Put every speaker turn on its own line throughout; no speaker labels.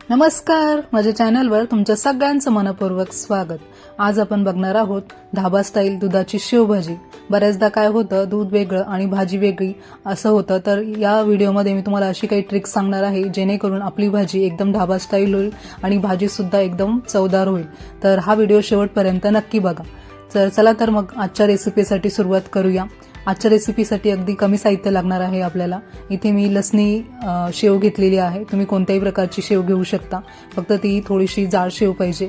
नमस्कार, माझ्या चॅनलवर तुमच्या सगळ्यांचं मनपूर्वक स्वागत। आज आपण बघणार आहोत धाबा स्टाईल दुधाची शेवभाजी। बऱ्याचदा काय होतं, दूध वेगळं आणि भाजी वेगळी असं होतं, तर या व्हिडिओमध्ये मी तुम्हाला अशी काही ट्रिक्स सांगणार आहे जेणेकरून आपली भाजी एकदम धाबा स्टाईल होईल आणि भाजी सुद्धा एकदम चवदार होईल। तर हा व्हिडिओ शेवटपर्यंत नक्की बघा। तर चला तर मग आजच्या रेसिपीसाठी सुरुवात करूया। आजच्या रेसिपीसाठी अगदी कमी साहित्य लागणार आहे आपल्याला। इथे मी लसणी शेव घेतलेली आहे। तुम्ही कोणत्याही प्रकारची शेव घेऊ शकता, फक्त ती थोडीशी जाड शेव पाहिजे।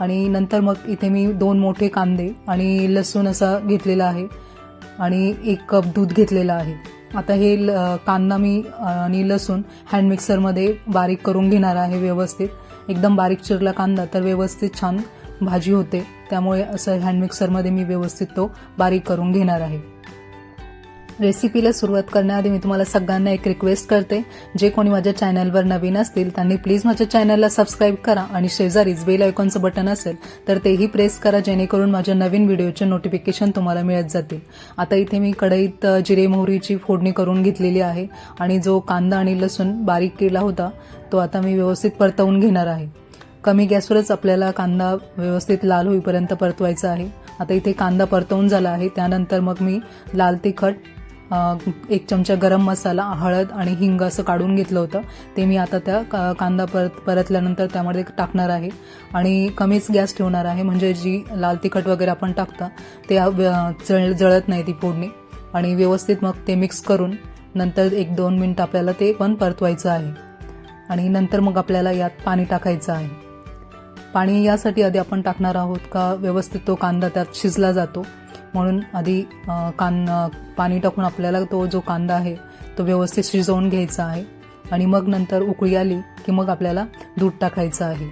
आणि नंतर मग इथे मी 2 मोठे कांदे आणि लसूण असा घेतलेला आहे आणि 1 कप दूध घेतलेला आहे। आता हे कांदा मी आणि लसूण हँड मिक्सरमध्ये बारीक करून घेणार आहे व्यवस्थित। एकदम बारीक चिरला कांदा तर व्यवस्थित छान भाजी होते, त्यामुळे असं हँड मिक्सरमध्ये मी व्यवस्थित तो बारीक करून घेणार आहे। रेसिपीला सुरुवात करण्याआधी मी तुम्हाला सगळ्यांना एक रिक्वेस्ट करते, जे कोणी माझ्या चॅनलवर नवीन असतील त्यांनी प्लीज माझ्या चॅनलला सबस्क्राईब करा आणि शेजारीच बेल आयकॉनचं बटन असेल तर तेही प्रेस करा, जेणेकरून माझ्या नवीन व्हिडिओचे नोटिफिकेशन तुम्हाला मिळत जातील। आता इथे मी कढईत जिरे मोहरीची फोडणी करून घेतलेली आहे आणि जो कांदा आणि लसूण बारीक केला होता तो आता मी व्यवस्थित परतवून घेणार आहे। कमी गॅसवरच आपल्याला कांदा व्यवस्थित लाल होईपर्यंत परतवायचा आहे। आता इथे कांदा परतवून झाला आहे, त्यानंतर मग मी लाल तिखट, 1 चमचा गरम मसाला, हळद आणि हिंग असं काढून घेतलं होतं, ते मी आता त्या कांदा परतल्यानंतर त्यामध्ये टाकणार आहे आणि कमीच गॅस ठेवणार आहे, म्हणजे जी लाल तिखट वगैरे आपण टाकता ते जळत नाही ती फोडणी। आणि व्यवस्थित मग ते मिक्स करून नंतर 1-2 मिनिट आपल्याला ते पण परतवायचं आहे आणि नंतर मग आपल्याला यात पाणी टाकायचं आहे। पाणी यासाठी आधी आपण टाकणार आहोत का व्यवस्थित तो कांदा त्यात शिजला जातो, म्हणून आधी पाणी टाकून आपल्याला तो जो कांदा आहे तो व्यवस्थित शिजवून घ्यायचा आहे आणि मग नंतर उकळी आली की मग आपल्याला दूध टाकायचं आहे।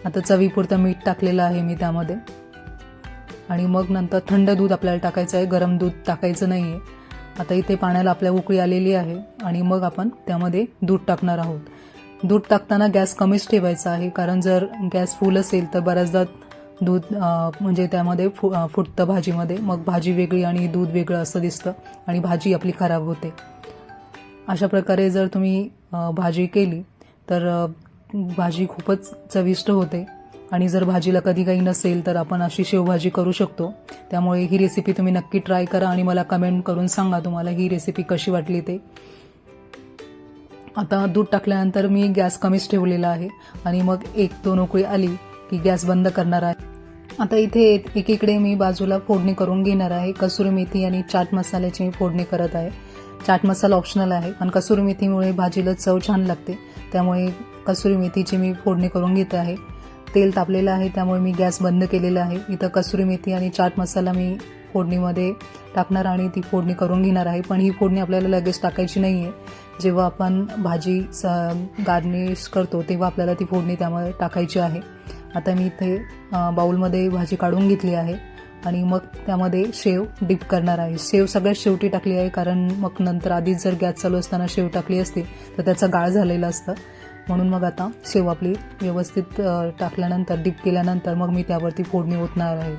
आता चवीपुरतं मीठ टाकलेलं आहे मी त्यामध्ये आणि मग नंतर थंड दूध आपल्याला टाकायचं आहे, गरम दूध टाकायचं नाही आहे। आता इथे पाण्याला आपल्या उकळी आलेली आहे आणि मग आपण त्यामध्ये दूध टाकणार आहोत। दूध टाकताना गॅस कमीच ठेवायचा आहे, कारण जर गॅस फुल असेल तर बऱ्याचदा दूध म्हणजे त्यामध्ये फुटतं भाजीमध्ये, मग भाजी वेगळी आणि दूध वेगळं असं दिसतं आणि भाजी आपली खराब होते। अशा प्रकारे जर तुम्ही भाजी केली तर भाजी खूपच चविष्ट होते आणि जर भाजीला कधी काही नसेल तर आपण अशी शेवभाजी करू शकतो। त्यामुळे ही रेसिपी तुम्ही नक्की ट्राय करा आणि मला कमेंट करून सांगा तुम्हाला ही रेसिपी कशी वाटली ते। आता दूध टाकल्यानंतर मी गॅस कमीच ठेवलेला आहे आणि मग 1-2 उकळी आली की गॅस बंद करणार आहे। आता इथे एकीकडे मी बाजूला फोडणी करून घेणार आहे। कसुरी मेथी आणि चाट मसाल्याची मी फोडणी करत आहे। चाट मसाला ऑप्शनल आहे, पण कसुरी मेथीमुळे भाजीला चव छान लागते, त्यामुळे कसुरी मेथीची मी फोडणी करून घेत आहे। तेल तापलेलं आहे त्यामुळे मी गॅस बंद केलेला आहे। इथं कसुरी मेथी आणि चाट मसाला मी फोडणीमध्ये टाकणार आणि ती फोडणी करून घेणार आहे, पण ही फोडणी आपल्याला लगेच टाकायची नाही आहे। जेव्हा आपण भाजी गार्निश करतो तेव्हा आपल्याला ती फोडणी त्यामध्ये टाकायची आहे। आता मी इथे बाउलमध्ये भाजी काढून घेतली आहे आणि मग त्यामध्ये शेव डिप करणार आहे। शेव सगळ्यात शेवटी टाकली आहे, कारण मग नंतर आधीच जर गॅस चालू असताना शेव टाकली असती तर त्याचा गाळ झालेला असतं, म्हणून मग आता शेव आपली व्यवस्थित टाकल्यानंतर डिप केल्यानंतर मग मी त्यावरती फोडणी ओतणार आहे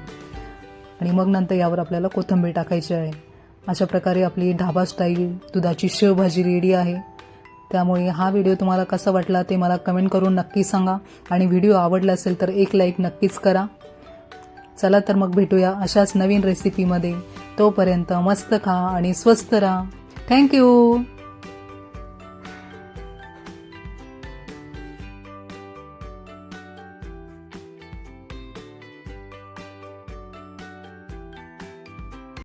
आणि मग नंतर यावर आपल्याला कोथिंबीर टाकायची आहे। अशा प्रकारे आपली ढाबा स्टाईल दुधाची शेवभाजी रेडी आहे। त्यामुळे हा व्हिडिओ तुम्हाला कसा वाटला ते मला कमेंट करून नक्की सांगा आणि व्हिडिओ आवडला असेल तर 1 लाईक नक्कीच करा। चला तर मग भेटूया अशाच नवीन रेसिपीमध्ये। तोपर्यंत मस्त खा आणि स्वस्त राहा। थँक्यू।